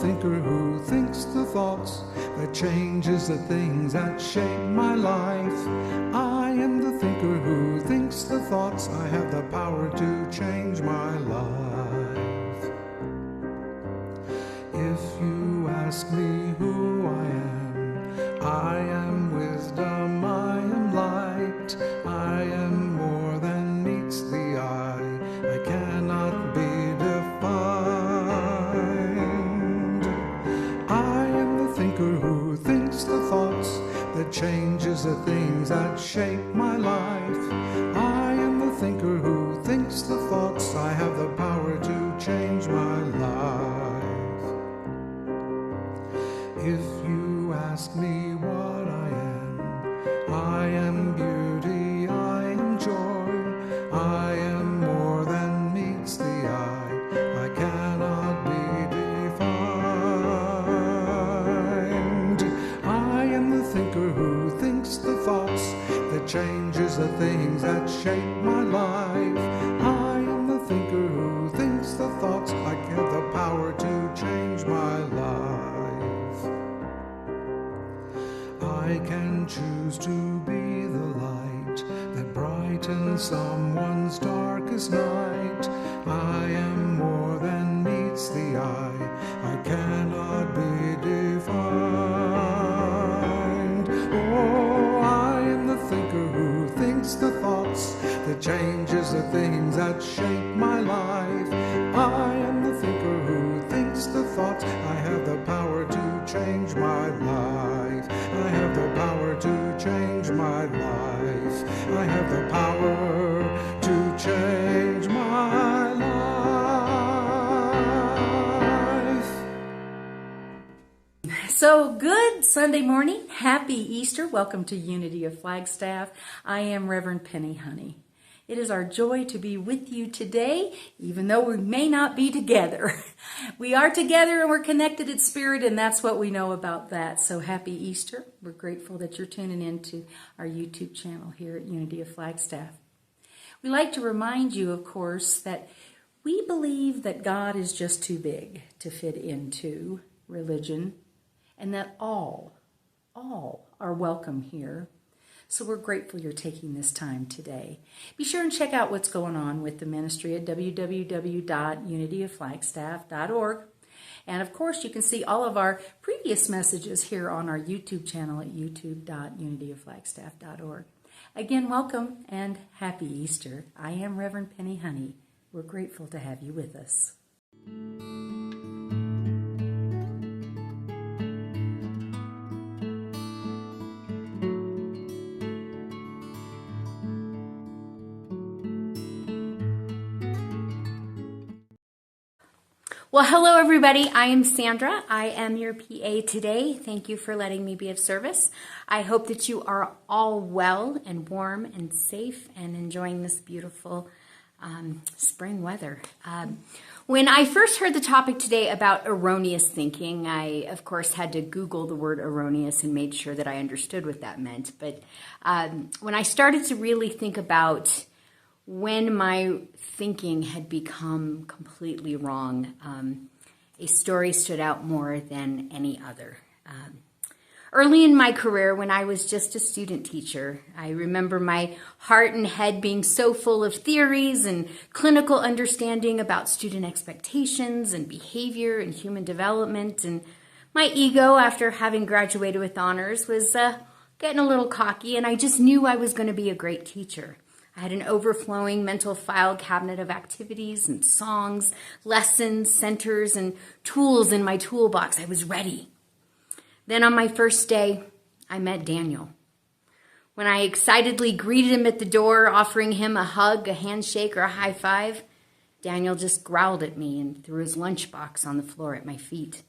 thinker who thinks the thoughts that changes the things that shape my life. I am the thinker who thinks the thoughts. I have the power to change my life. If you ask me who I am wisdom, I am light, I am more than meets the eye, I cannot be defined. I am the thinker who thinks the thoughts that changes the things that shape my life. I am the thinker who thinks the thoughts. I have the power to change my life. If you ask me what I am beauty, I am joy, I am more than meets the eye, I cannot be defined. I am the thinker who thinks the thoughts that changes the things that shape my life. I am the thinker who thinks the thoughts. I have the power to change my life. I can choose to be the light that brightens someone's darkest night. I am more than meets the eye, I cannot be defined. Oh, I am the thinker who thinks the thoughts that changes the things that shape my life. I am the thinker who thinks the thoughts. I have the power to change my life. I have the power to change my life. I have the power to change my life. So good Sunday morning. Happy Easter. Welcome to Unity of Flagstaff. I am Reverend Penny, honey. It is our joy to be with you today, even though we may not be together. We are together and we're connected in spirit, and that's what we know about that. So happy Easter. We're grateful that you're tuning in to our YouTube channel here at Unity of Flagstaff. We like to remind you, of course, that we believe that God is just too big to fit into religion, and that all are welcome here. So we're grateful you're taking this time today. Be sure and check out what's going on with the ministry at www.unityofflagstaff.org. And of course, you can see all of our previous messages here on our YouTube channel at youtube.unityofflagstaff.org. Again, welcome and happy Easter. I am Reverend Penny Honey. We're grateful to have you with us. Well, hello everybody. I am Sandra. I am your PA today. Thank you for letting me be of service. I hope that you are all well and warm and safe and enjoying this beautiful spring weather. When I first heard the topic today about erroneous thinking, I, of course, had to Google the word erroneous and made sure that I understood what that meant. But when I started to really think about when my thinking had become completely wrong, a story stood out more than any other. Early in my career, when I was just a student teacher, I remember my heart and head being so full of theories and clinical understanding about student expectations and behavior and human development. And my ego, after having graduated with honors, was getting a little cocky, and I just knew I was going to be a great teacher. I had an overflowing mental file cabinet of activities and songs, lessons, centers, and tools in my toolbox. I was ready. Then on my first day, I met Daniel. When I excitedly greeted him at the door, offering him a hug, a handshake, or a high five, Daniel just growled at me and threw his lunchbox on the floor at my feet.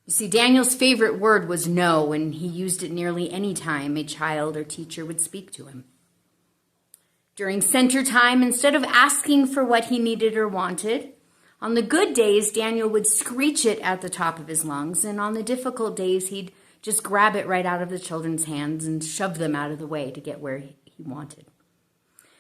You see, Daniel's favorite word was no, and he used it nearly any time a child or teacher would speak to him. During center time, instead of asking for what he needed or wanted, on the good days, Daniel would screech it at the top of his lungs, and on the difficult days, he'd just grab it right out of the children's hands and shove them out of the way to get where he wanted.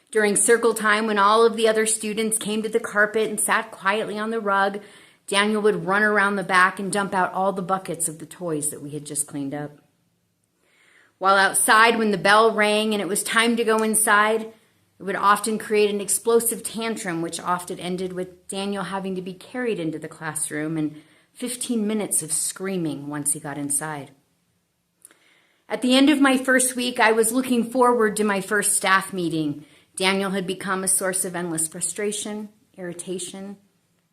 During circle time, when all of the other students came to the carpet and sat quietly on the rug, Daniel would run around the back and dump out all the buckets of the toys that we had just cleaned up. While outside, when the bell rang and it was time to go inside, it would often create an explosive tantrum, which often ended with Daniel having to be carried into the classroom and 15 minutes of screaming once he got inside. At the end of my first week, I was looking forward to my first staff meeting. Daniel had become a source of endless frustration, irritation,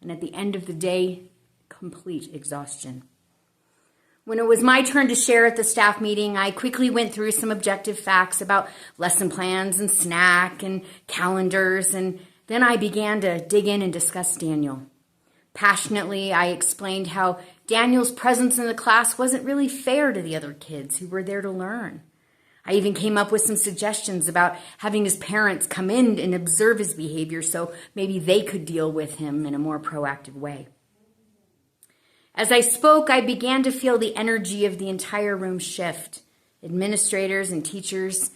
and at the end of the day, complete exhaustion. When it was my turn to share at the staff meeting, I quickly went through some objective facts about lesson plans and snack and calendars, and then I began to dig in and discuss Daniel. Passionately, I explained how Daniel's presence in the class wasn't really fair to the other kids who were there to learn. I even came up with some suggestions about having his parents come in and observe his behavior so maybe they could deal with him in a more proactive way. As I spoke, I began to feel the energy of the entire room shift. Administrators and teachers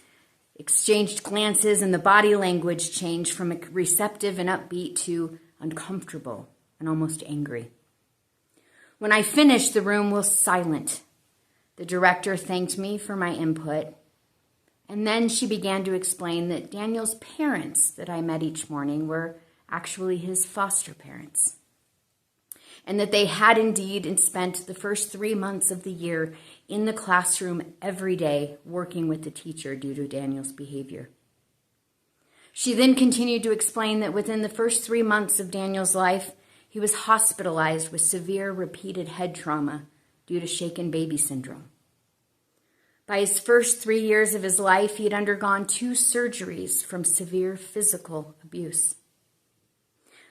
exchanged glances, and the body language changed from receptive and upbeat to uncomfortable and almost angry. When I finished, the room was silent. The director thanked me for my input, and then she began to explain that Daniel's parents that I met each morning were actually his foster parents, and that they had indeed spent the first 3 months of the year in the classroom every day working with the teacher due to Daniel's behavior. She then continued to explain that within the first 3 months of Daniel's life, he was hospitalized with severe repeated head trauma due to shaken baby syndrome. By his first 3 years of his life, he had undergone 2 surgeries from severe physical abuse.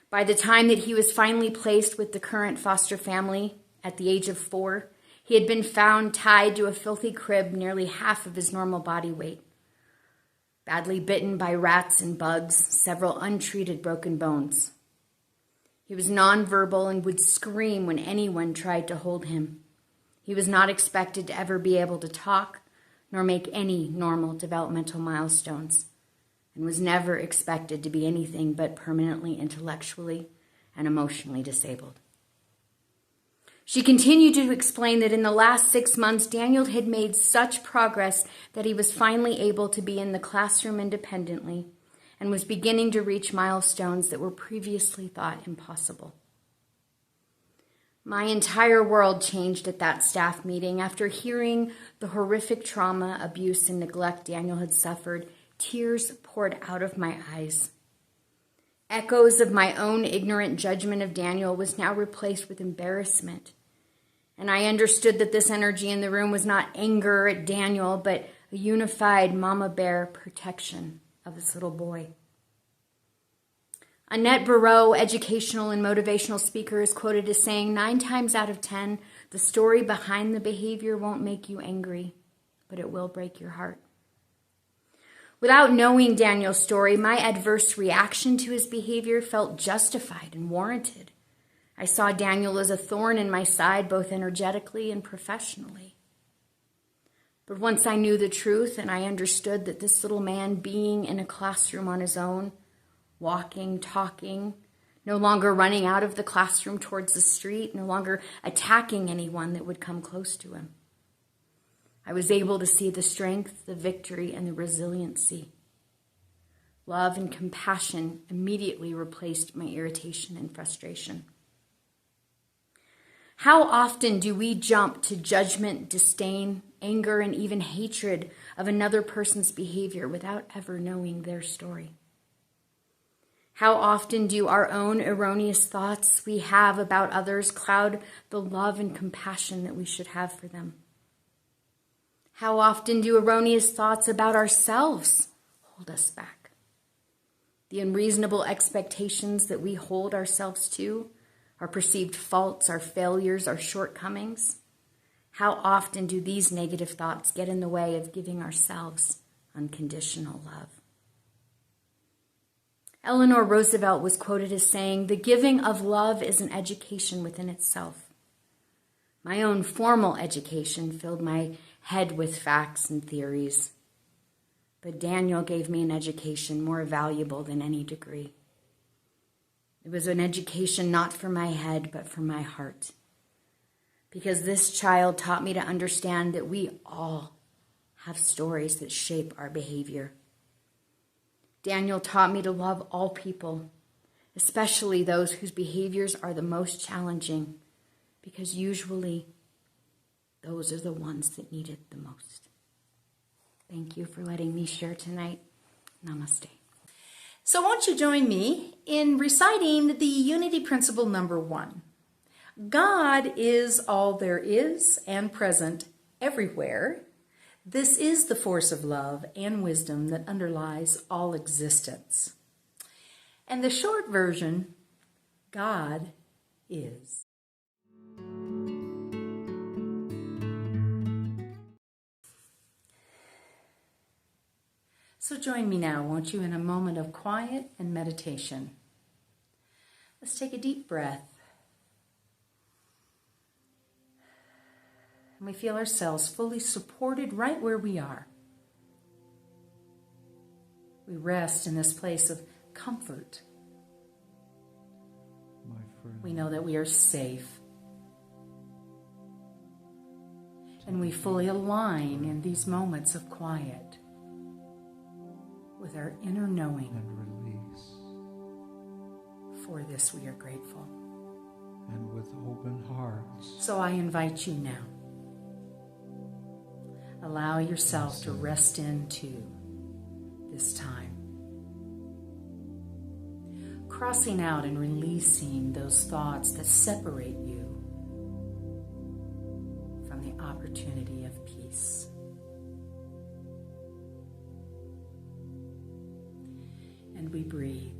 By the time that he was finally placed with the current foster family at the age of 4, he had been found tied to a filthy crib nearly half of his normal body weight, badly bitten by rats and bugs, several untreated broken bones. He was nonverbal and would scream when anyone tried to hold him. He was not expected to ever be able to talk nor make any normal developmental milestones, and was never expected to be anything but permanently intellectually and emotionally disabled. She continued to explain that in the last 6 months, Daniel had made such progress that he was finally able to be in the classroom independently and was beginning to reach milestones that were previously thought impossible. My entire world changed at that staff meeting. After hearing the horrific trauma, abuse, and neglect Daniel had suffered, tears poured out of my eyes. Echoes of my own ignorant judgment of Daniel was now replaced with embarrassment. And I understood that this energy in the room was not anger at Daniel, but a unified mama bear protection of this little boy. Annette Barreau, educational and motivational speaker, is quoted as saying, 9 times out of 10, the story behind the behavior won't make you angry, but it will break your heart. Without knowing Daniel's story, my adverse reaction to his behavior felt justified and warranted. I saw Daniel as a thorn in my side, both energetically and professionally. But once I knew the truth and I understood that this little man being in a classroom on his own, walking, talking, no longer running out of the classroom towards the street, no longer attacking anyone that would come close to him, I was able to see the strength, the victory, and the resiliency. Love and compassion immediately replaced my irritation and frustration. How often do we jump to judgment, disdain, anger, and even hatred of another person's behavior without ever knowing their story? How often do our own erroneous thoughts we have about others cloud the love and compassion that we should have for them? How often do erroneous thoughts about ourselves hold us back? The unreasonable expectations that we hold ourselves to, our perceived faults, our failures, our shortcomings. How often do these negative thoughts get in the way of giving ourselves unconditional love? Eleanor Roosevelt was quoted as saying, "The giving of love is an education within itself." My own formal education filled my head with facts and theories, but Daniel gave me an education more valuable than any degree. It was an education not for my head, but for my heart. Because this child taught me to understand that we all have stories that shape our behavior. Daniel taught me to love all people, especially those whose behaviors are the most challenging, because usually those are the ones that need it the most. Thank you for letting me share tonight. Namaste. So won't you join me in reciting the unity principle number 1? God is all there is and present everywhere. This is the force of love and wisdom that underlies all existence. And the short version, God is. So join me now, won't you, in a moment of quiet and meditation. Let's take a deep breath. And we feel ourselves fully supported right where we are. We rest in this place of comfort. My friend. We know that we are safe. And we fully align in these moments of quiet with our inner knowing. And release. For this we are grateful. And with open hearts. So I invite you now. Allow yourself to rest into this time. Crossing out and releasing those thoughts that separate you from the opportunity of peace. And we breathe.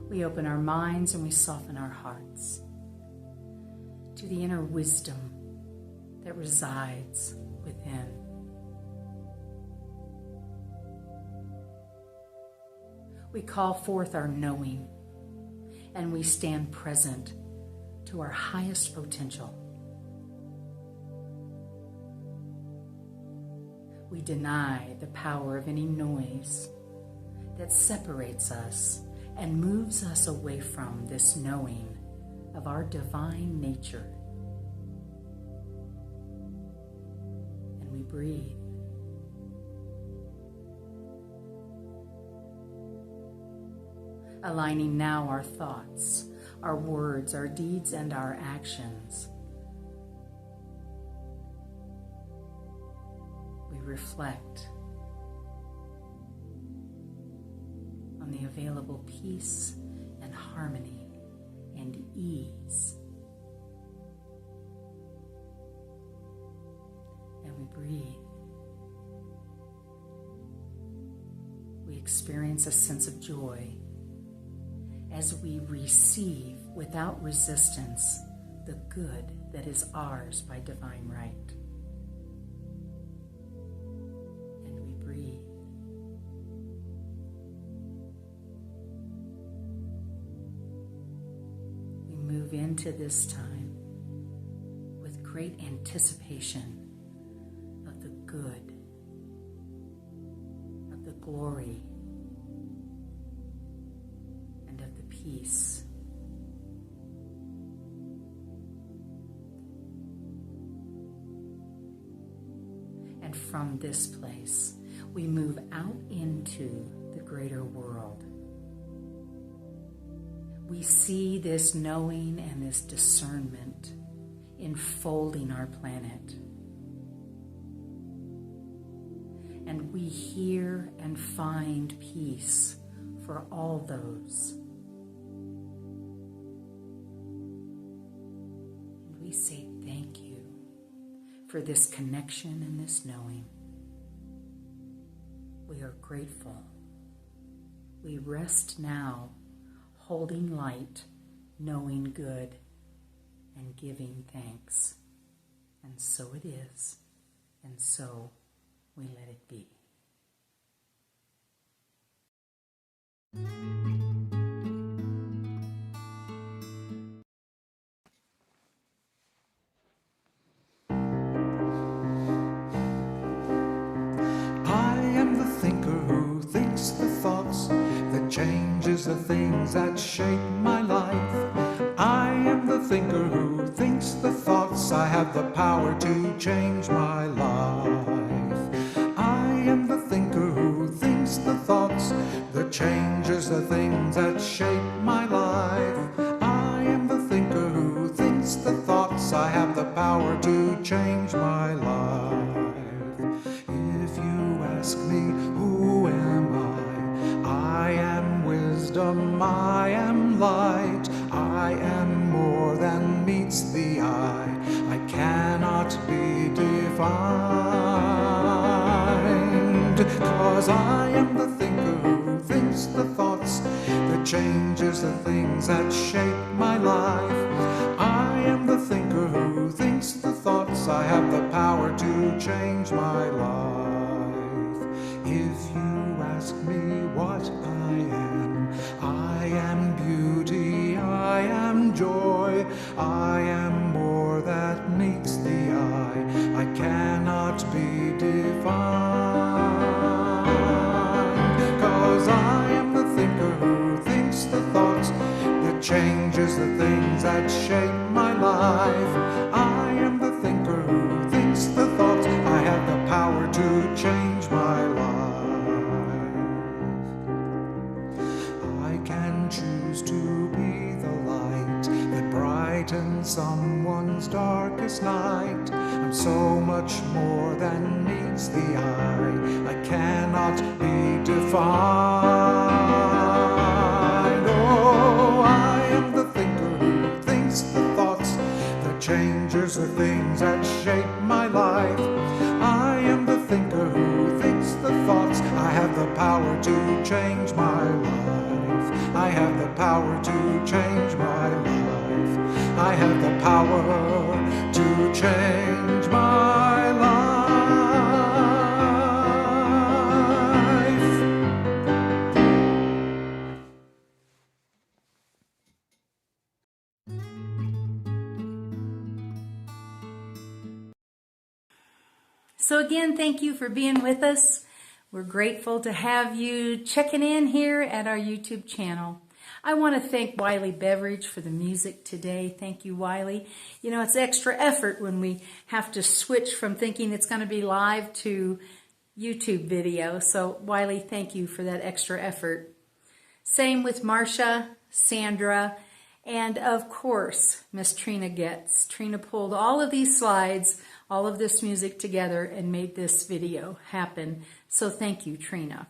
We open our minds and we soften our hearts to the inner wisdom that resides within. We call forth our knowing and we stand present to our highest potential. We deny the power of any noise that separates us and moves us away from this knowing of our divine nature. And we breathe. Aligning now our thoughts, our words, our deeds, and our actions. We reflect on the available peace and harmony and ease. And we breathe. We experience a sense of joy as we receive without resistance the good that is ours by divine right. And we breathe. We move into this time with great anticipation of the good, of the glory, and of the peace. And from this place, we move out into the greater world. We see this knowing and this discernment enfolding our planet. And we hear and find peace for all those. And we say thank you for this connection and this knowing. We are grateful. We rest now, holding light, knowing good, and giving thanks. And so it is, and so we let it be. have the power to change my life. I am the thinker who thinks the thoughts that changes the things that shape my life. I am the thinker who thinks the thoughts. I have the power to change my life. If you ask me, who am I am wisdom, I am light, I am more than meets the eye. I cannot be defined, 'cause I am the thinker who thinks the thoughts that changes the things that shape my life. I am the thinker who thinks the thoughts. I have the power to change my life. If you ask me what I am beauty, I am joy, I am more that meets the eye. I cannot be defined, 'cause I am the thinker who thinks the thoughts that changes the things that shape my life. I am the thinker who thinks the thoughts. I have the power to change my life. I can choose to be the light that brightens someone's darkest night. I'm so much more than meets the eye. I cannot be defined. Oh, I am the thinker who thinks the thoughts that changes the things that shape my life. I am the thinker who thinks the thoughts. I have the power to change my life. I have the power to change my life. I have the power to change my life. So again, thank you for being with us. We're grateful to have you checking in here at our YouTube channel. I want to thank Wiley Beveridge for the music today. Thank you, Wiley. You know, it's extra effort when we have to switch from thinking it's going to be live to YouTube video. So, Wiley, thank you for that extra effort. Same with Marcia, Sandra, and of course, Miss Trina Getz. Trina pulled all of these slides, all of this music together and made this video happen. So thank you, Trina.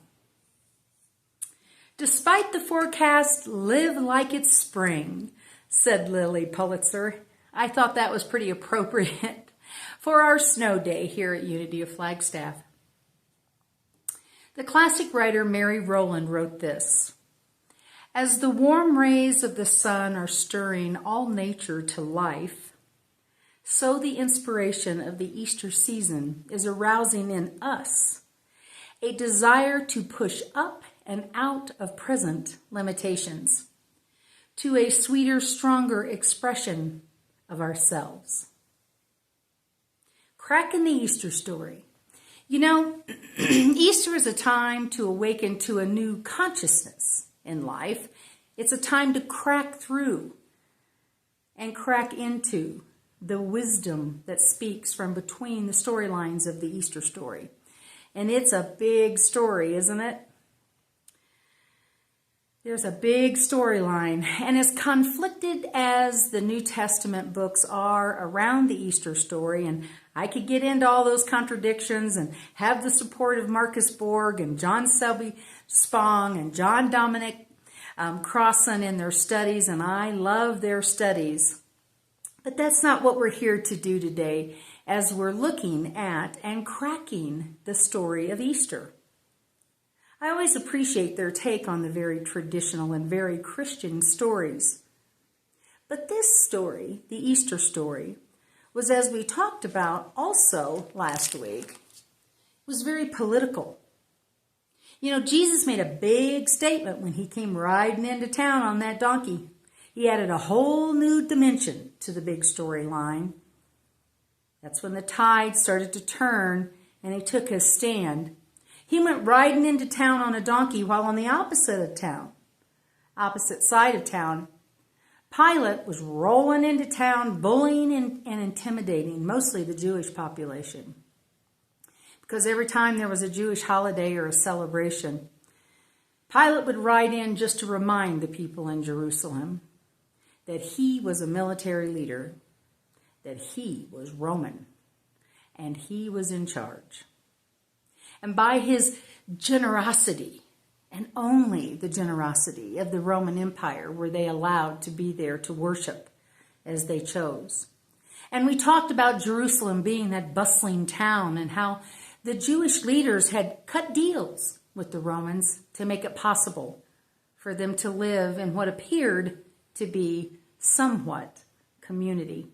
Despite the forecast, live like it's spring, said Lily Pulitzer. I thought that was pretty appropriate for our snow day here at Unity of Flagstaff. The classic writer Mary Rowland wrote this: as the warm rays of the sun are stirring all nature to life, so the inspiration of the Easter season is arousing in us a desire to push up and out of present limitations to a sweeter, stronger expression of ourselves. Cracking the Easter story. You know, Easter is a time to awaken to a new consciousness in life. It's a time to crack through and crack into the wisdom that speaks from between the storylines of the Easter story. And it's a big story, isn't it? There's a big storyline. And as conflicted as the New Testament books are around the Easter story, and I could get into all those contradictions and have the support of Marcus Borg and John Selby Spong and John Dominic Crossan in their studies, and I love their studies. But that's not what we're here to do today as we're looking at and cracking the story of Easter. I always appreciate their take on the very traditional and very Christian stories. But this story, the Easter story, was, as we talked about also last week, was very political. You know, Jesus made a big statement when he came riding into town on that donkey. He added a whole new dimension to the big storyline. That's when the tide started to turn and he took his stand. He went riding into town on a donkey while on the opposite side of town, Pilate was rolling into town, bullying and intimidating mostly the Jewish population. Because every time there was a Jewish holiday or a celebration, Pilate would ride in just to remind the people in Jerusalem that he was a military leader, that he was Roman, and he was in charge. And by his generosity, and only the generosity of the Roman Empire, were they allowed to be there to worship as they chose. And we talked about Jerusalem being that bustling town and how the Jewish leaders had cut deals with the Romans to make it possible for them to live in what appeared to be somewhat community.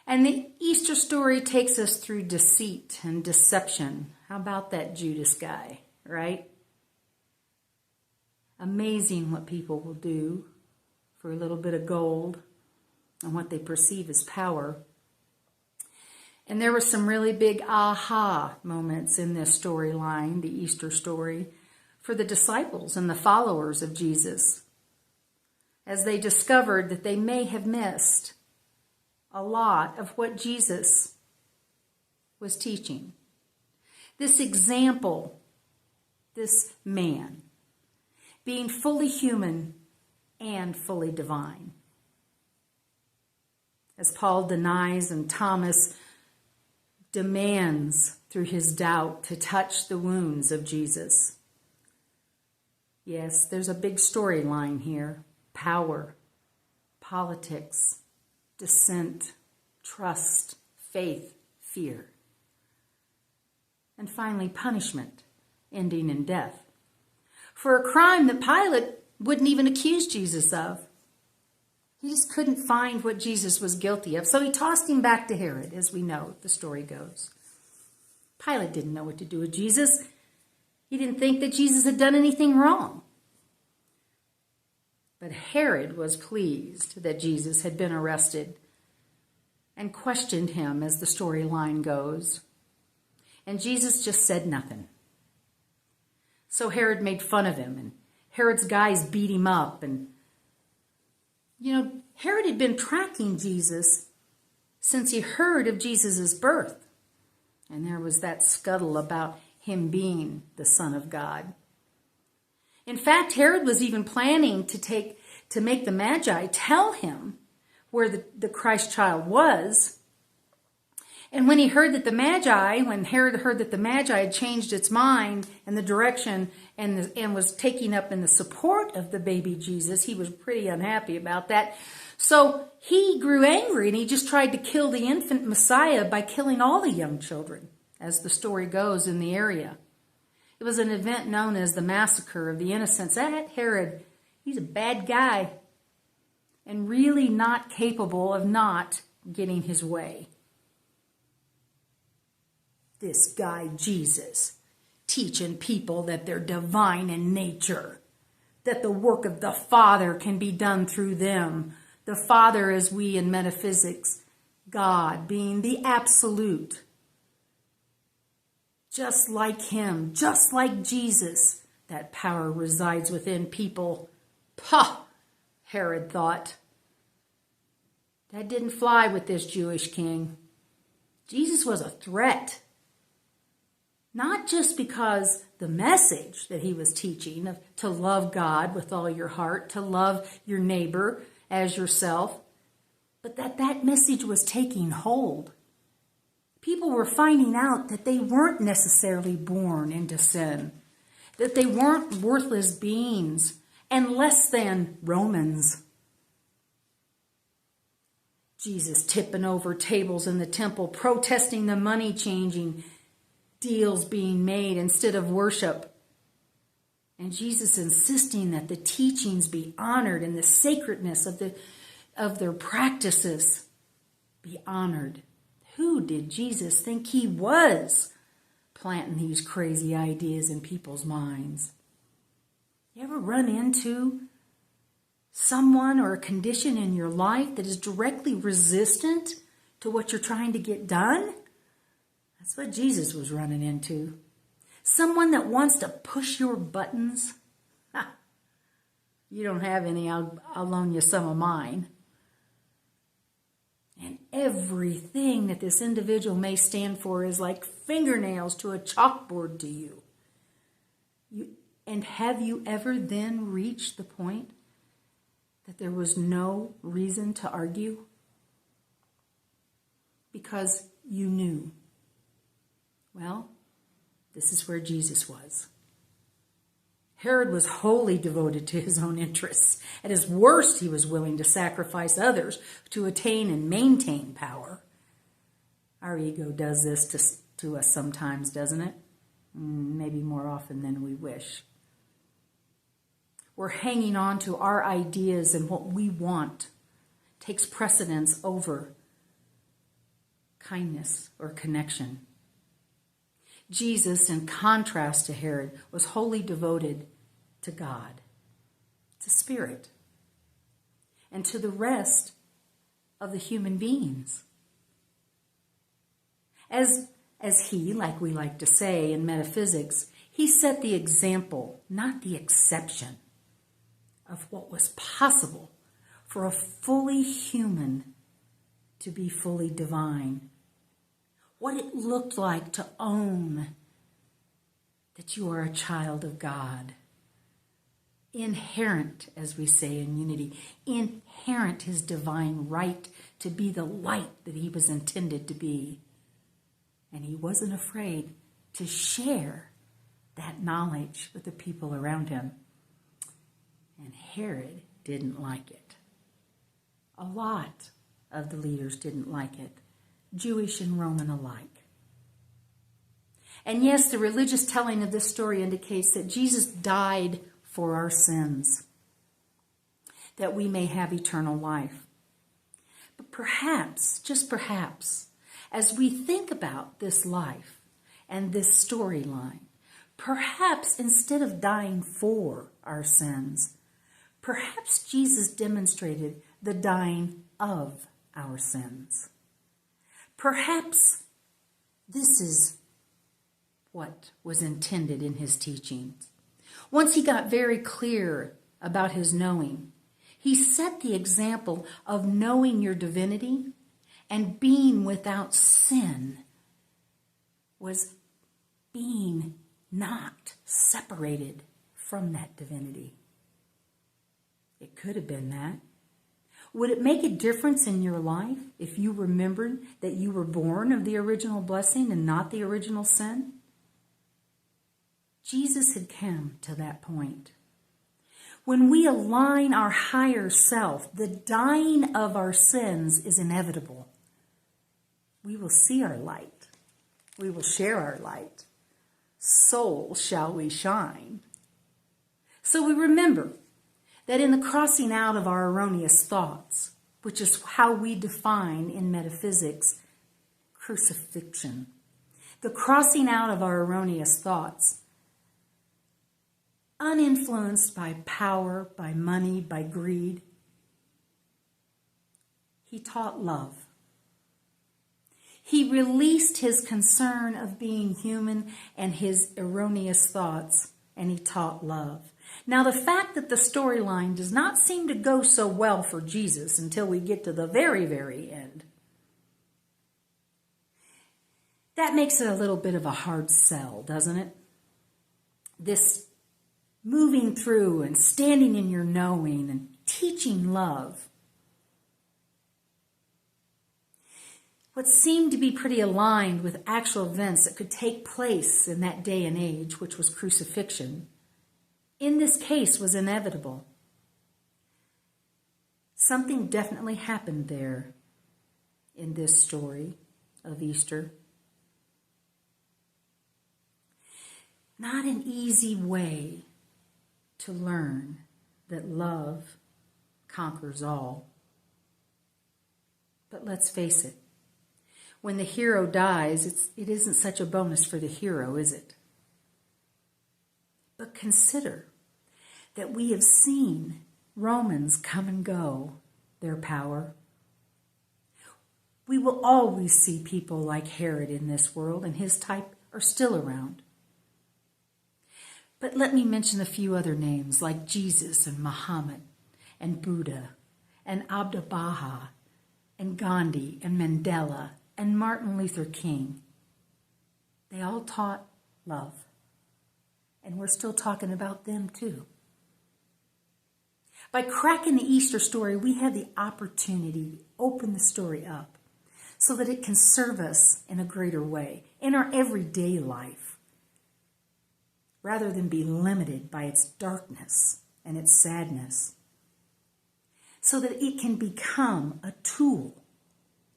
And the Easter story takes us through deceit and deception. How about that Judas guy, right? Amazing what people will do for a little bit of gold and what they perceive as power. And there were some really big aha moments in this storyline, the Easter story, for the disciples and the followers of Jesus, as they discovered that they may have missed a lot of what Jesus was teaching. This example, this man, being fully human and fully divine. As Paul denies and Thomas demands through his doubt to touch the wounds of Jesus. Yes, there's a big storyline here. Power, politics, dissent, trust, faith, fear. And finally, punishment, ending in death. For a crime that Pilate wouldn't even accuse Jesus of. He just couldn't find what Jesus was guilty of. So he tossed him back to Herod, as we know the story goes. Pilate didn't know what to do with Jesus. He didn't think that Jesus had done anything wrong. But Herod was pleased that Jesus had been arrested and questioned him, as the storyline goes. And Jesus just said nothing. So Herod made fun of him, and Herod's guys beat him up. And, Herod had been tracking Jesus since he heard of Jesus' birth. And there was that scuttle about him being the Son of God. In fact, Herod was even planning to make the Magi tell him where the Christ child was. And when Herod heard that the Magi had changed its mind and the direction and was taking up in the support of the baby Jesus, he was pretty unhappy about that. So he grew angry and he just tried to kill the infant Messiah by killing all the young children, as the story goes in the area. It was an event known as the Massacre of the Innocents. That Herod, he's a bad guy and really not capable of not getting his way. This guy, Jesus, teaching people that they're divine in nature, that the work of the Father can be done through them. The Father, as we in metaphysics, God being the absolute. Just like him, just like Jesus, that power resides within people. Pah! Herod thought. That didn't fly with this Jewish king. Jesus was a threat. Not just because the message that he was teaching of to love God with all your heart, to love your neighbor as yourself, but that message was taking hold. People were finding out that they weren't necessarily born into sin, that they weren't worthless beings and less than Romans. Jesus tipping over tables in the temple, protesting the money changing deals being made instead of worship. And Jesus insisting that the teachings be honored and the sacredness of their practices be honored. Who did Jesus think he was, planting these crazy ideas in people's minds? You ever run into someone or a condition in your life that is directly resistant to what you're trying to get done? That's what Jesus was running into. Someone that wants to push your buttons. You don't have any, I'll loan you some of mine. And everything that this individual may stand for is like fingernails to a chalkboard to you. And have you ever then reached the point that there was no reason to argue? Because you knew. Well, this is where Jesus was. Herod was wholly devoted to his own interests. At his worst, he was willing to sacrifice others to attain and maintain power. Our ego does this to us sometimes, doesn't it? Maybe more often than we wish. We're hanging on to our ideas, and what we want takes precedence over kindness or connection. Jesus, in contrast to Herod, was wholly devoted to God, to Spirit, and to the rest of the human beings. As he, like we like to say in metaphysics, he set the example, not the exception, of what was possible for a fully human to be fully divine. What it looked like to own that you are a child of God. Inherent, as we say in unity, inherent his divine right to be the light that he was intended to be. And he wasn't afraid to share that knowledge with the people around him. And Herod didn't like it. A lot of the leaders didn't like it, Jewish and Roman alike. And yes, the religious telling of this story indicates that Jesus died for our sins, that we may have eternal life. But perhaps, just perhaps, as we think about this life and this storyline, perhaps instead of dying for our sins, perhaps Jesus demonstrated the dying of our sins. Perhaps this is what was intended in his teachings. Once he got very clear about his knowing, he set the example of knowing your divinity and being without sin was being not separated from that divinity. It could have been that. Would it make a difference in your life if you remembered that you were born of the original blessing and not the original sin? Jesus had come to that point. When we align our higher self, the dying of our sins is inevitable. We will see our light. We will share our light. So shall we shine. So we remember that in the crossing out of our erroneous thoughts, which is how we define in metaphysics crucifixion, the crossing out of our erroneous thoughts, uninfluenced by power, by money, by greed, he taught love. He released his concern of being human and his erroneous thoughts, and he taught love. Now, the fact that the storyline does not seem to go so well for Jesus until we get to the very, very end, that makes it a little bit of a hard sell, doesn't it? This moving through and standing in your knowing and teaching love. What seemed to be pretty aligned with actual events that could take place in that day and age, which was crucifixion, in this case was inevitable. Something definitely happened there in this story of Easter. Not an easy way to learn that love conquers all. But let's face it, when the hero dies, it isn't such a bonus for the hero, is it? But consider that we have seen Romans come and go, their power. We will always see people like Herod in this world, and his type are still around. But let me mention a few other names like Jesus and Muhammad and Buddha and Abdu'l-Baha and Gandhi and Mandela and Martin Luther King. They all taught love. And we're still talking about them too. By cracking the Easter story, we have the opportunity to open the story up so that it can serve us in a greater way in our everyday life, rather than be limited by its darkness and its sadness, so that it can become a tool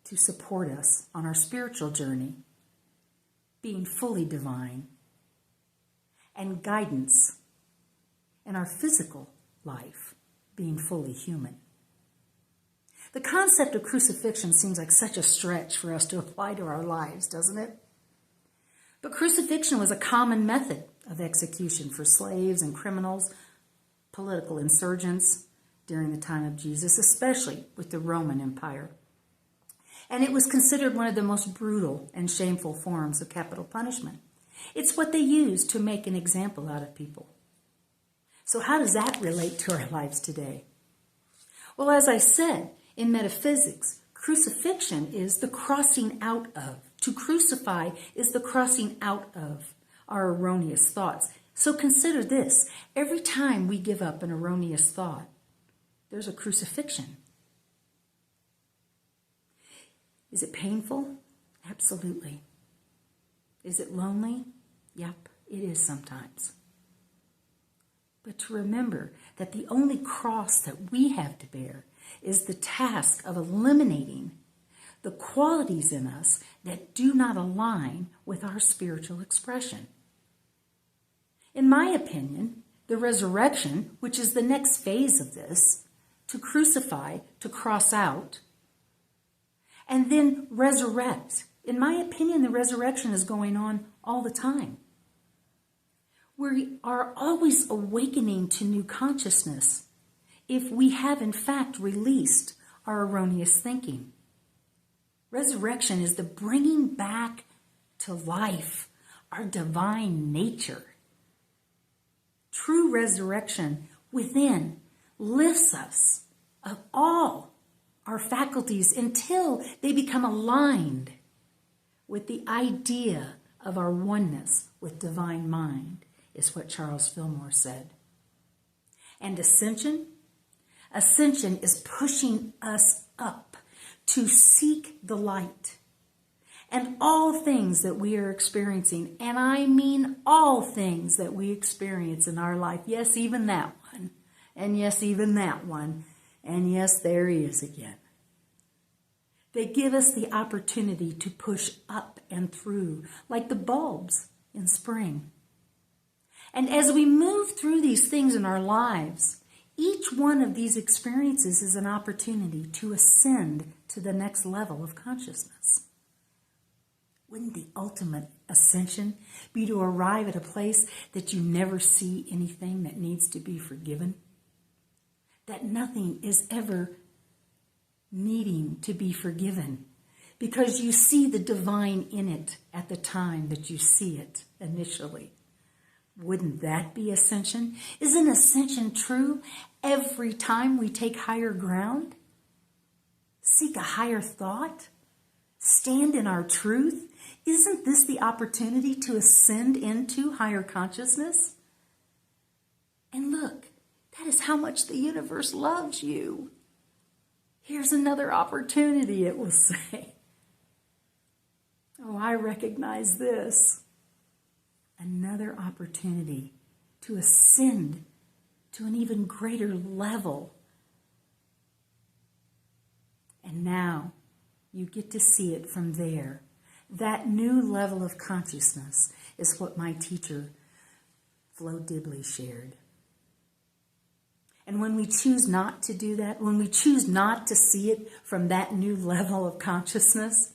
to support us on our spiritual journey, being fully divine, and guidance in our physical life, being fully human. The concept of crucifixion seems like such a stretch for us to apply to our lives, doesn't it? But crucifixion was a common method of execution for slaves and criminals, political insurgents during the time of Jesus, especially with the Roman Empire. And it was considered one of the most brutal and shameful forms of capital punishment. It's what they used to make an example out of people. So how does that relate to our lives today? Well, as I said, in metaphysics, crucifixion is the crossing out of. To crucify is the crossing out of our erroneous thoughts. So consider this. Every time we give up an erroneous thought, there's a crucifixion. Is it painful? Absolutely. Is it lonely? Yep, it is sometimes. But to remember that the only cross that we have to bear is the task of eliminating the qualities in us that do not align with our spiritual expression. In my opinion, the resurrection, which is the next phase of this, to crucify, to cross out, and then resurrect. In my opinion, the resurrection is going on all the time. We are always awakening to new consciousness if we have in fact released our erroneous thinking. Resurrection is the bringing back to life our divine nature. True resurrection within lifts us of all our faculties until they become aligned with the idea of our oneness with divine mind, is what Charles Fillmore said. And ascension? Ascension is pushing us up to seek the light. And all things that we are experiencing, and I mean all things that we experience in our life, yes, even that one, and yes, even that one, and yes, there he is again. They give us the opportunity to push up and through, like the bulbs in spring. And as we move through these things in our lives, each one of these experiences is an opportunity to ascend to the next level of consciousness. Wouldn't the ultimate ascension be to arrive at a place that you never see anything that needs to be forgiven? That nothing is ever needing to be forgiven because you see the divine in it at the time that you see it initially. Wouldn't that be ascension? Isn't ascension true every time we take higher ground? Seek a higher thought? Stand in our truth? Isn't this the opportunity to ascend into higher consciousness? And look, that is how much the universe loves you. Here's another opportunity, it will say. Oh, I recognize this. Another opportunity to ascend to an even greater level. And now you get to see it from there. That new level of consciousness is what my teacher, Flo Dibley, shared. And when we choose not to do that, when we choose not to see it from that new level of consciousness,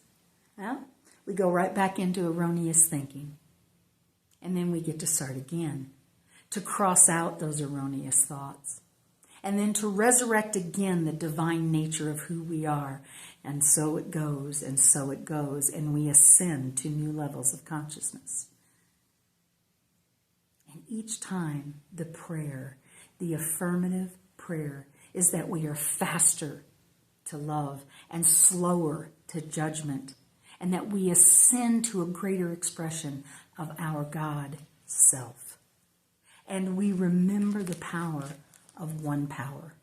well, we go right back into erroneous thinking. And then we get to start again, to cross out those erroneous thoughts. And then to resurrect again the divine nature of who we are. And so it goes, and so it goes, and we ascend to new levels of consciousness. And each time the prayer, the affirmative prayer, is that we are faster to love and slower to judgment, and that we ascend to a greater expression of our God self. And we remember the power of one power.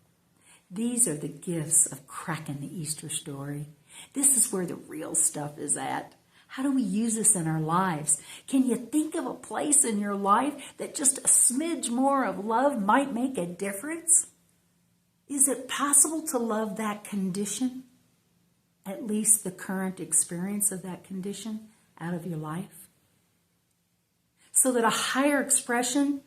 These are the gifts of cracking the Easter story. This is where the real stuff is at. How do we use this in our lives? Can you think of a place in your life that just a smidge more of love might make a difference? Is it possible to love that condition? At least the current experience of that condition out of your life? So that a higher expression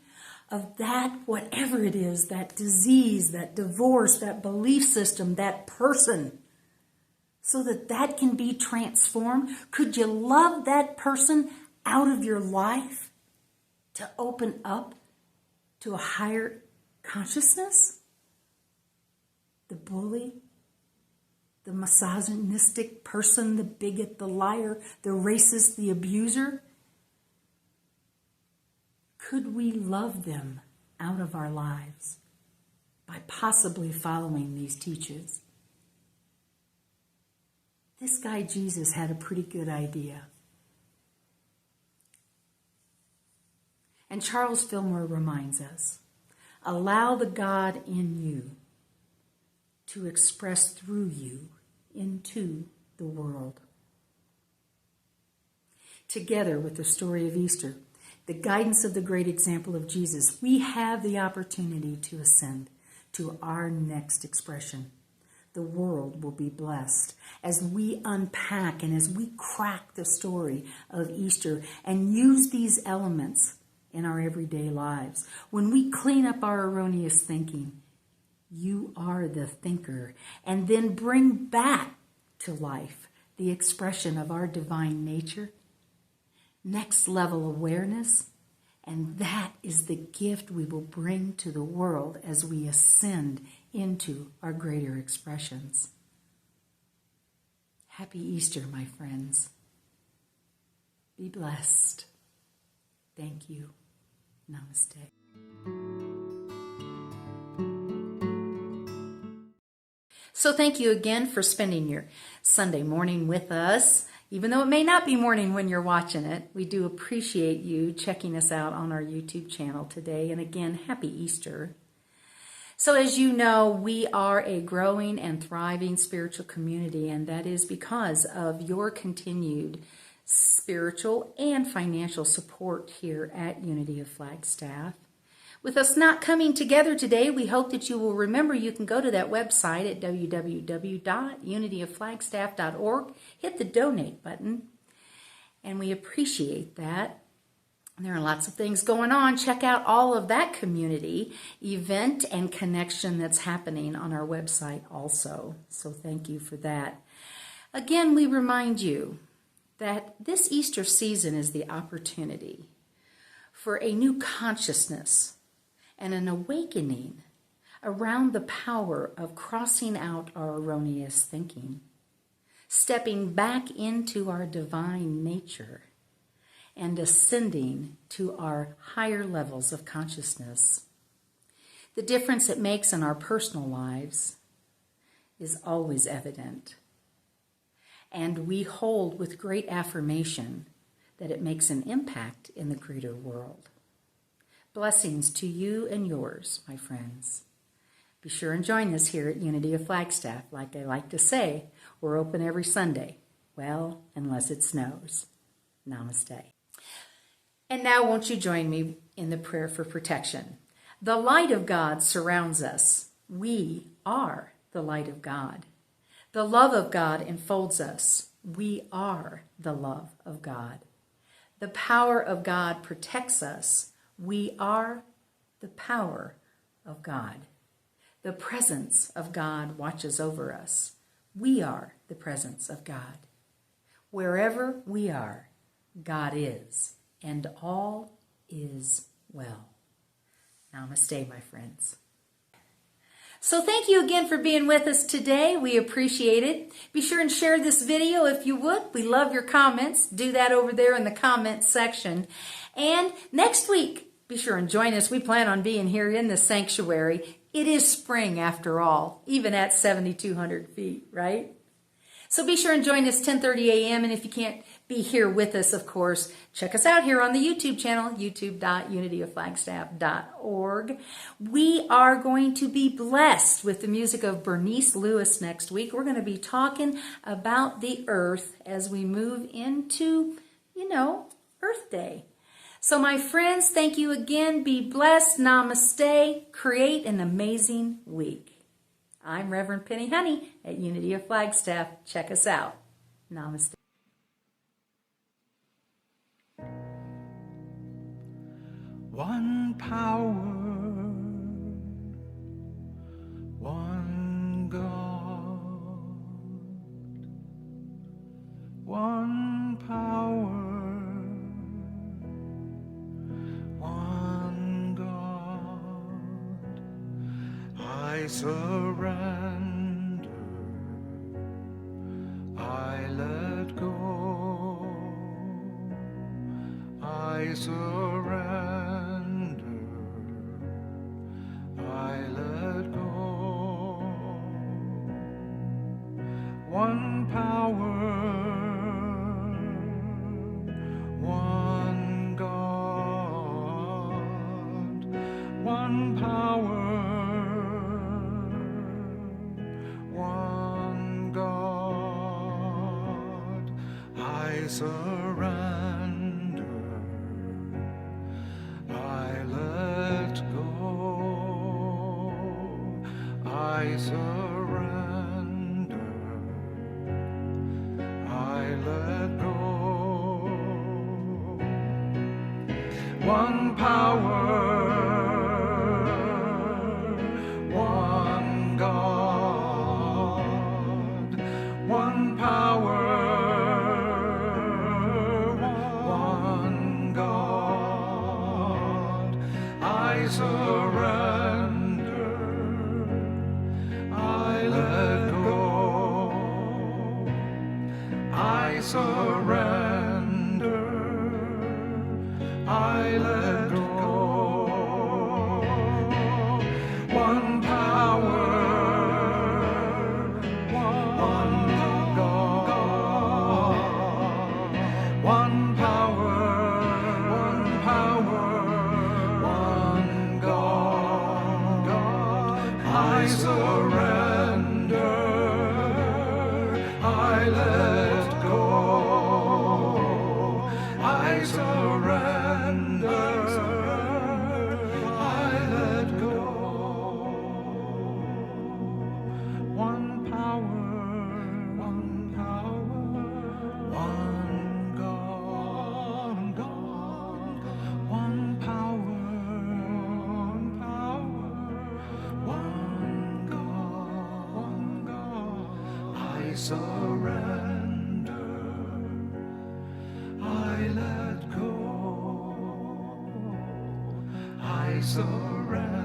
of that, whatever it is, that disease, that divorce, that belief system, that person, so that that can be transformed. Could you love that person out of your life to open up to a higher consciousness? The bully, the misogynistic person, the bigot, the liar, the racist, the abuser. Could we love them out of our lives by possibly following these teachers? This guy Jesus had a pretty good idea. And Charles Fillmore reminds us, allow the God in you to express through you into the world. Together with the story of Easter, the guidance of the great example of Jesus, we have the opportunity to ascend to our next expression. The world will be blessed as we unpack and as we crack the story of Easter and use these elements in our everyday lives. When we clean up our erroneous thinking, you are the thinker, and then bring back to life the expression of our divine nature, next level awareness, and that is the gift we will bring to the world as we ascend into our greater expressions. Happy Easter, my friends. Be blessed. Thank you. Namaste. So thank you again for spending your Sunday morning with us. Even though it may not be morning when you're watching it, we do appreciate you checking us out on our YouTube channel today. And again, happy Easter. So as you know, we are a growing and thriving spiritual community, and that is because of your continued spiritual and financial support here at Unity of Flagstaff. With us not coming together today, we hope that you will remember you can go to that website at www.unityofflagstaff.org, hit the donate button, and we appreciate that. There are lots of things going on. Check out all of that community event and connection that's happening on our website also. So thank you for that. Again, we remind you that this Easter season is the opportunity for a new consciousness and an awakening around the power of crossing out our erroneous thinking, stepping back into our divine nature, and ascending to our higher levels of consciousness. The difference it makes in our personal lives is always evident, and we hold with great affirmation that it makes an impact in the greater world. Blessings to you and yours, my friends. Be sure and join us here at Unity of Flagstaff. Like I like to say, we're open every Sunday. Well, unless it snows. Namaste. And now won't you join me in the prayer for protection? The light of God surrounds us. We are the light of God. The love of God enfolds us. We are the love of God. The power of God protects us. We are the power of God. The presence of God watches over us. We are the presence of God. Wherever we are, God is, and all is well. Namaste, my friends. So thank you again for being with us today. We appreciate it. Be sure and share this video if you would. We love your comments. Do that over there in the comments section. And next week, Be sure and join us. We plan on being here in the sanctuary. It is spring after all, even at 7,200 feet, right? So be sure and join us 10:30 a.m. And if you can't be here with us, of course, check us out here on the YouTube channel, youtube.unityofflagstaff.org. We are going to be blessed with the music of Bernice Lewis next week. We're going to be talking about the earth as we move into, Earth Day. So my friends, thank you again. Be blessed. Namaste. Create an amazing week. I'm Reverend Penny Honey at Unity of Flagstaff. Check us out. Namaste. One power, one God, one power, one God. I surrender, I let go, I surrender, I let go. One power, one God, one power, one God. I surrender, I let go, I surrender, I let go. One power, one God, one power, one God. I surrender, I let go, I surrender, I let go. One power, one God, one power, one God. I surrender, I let go, I surrender, I let go. One power, one God, one power, one God. I surrender, I let go, I surrender.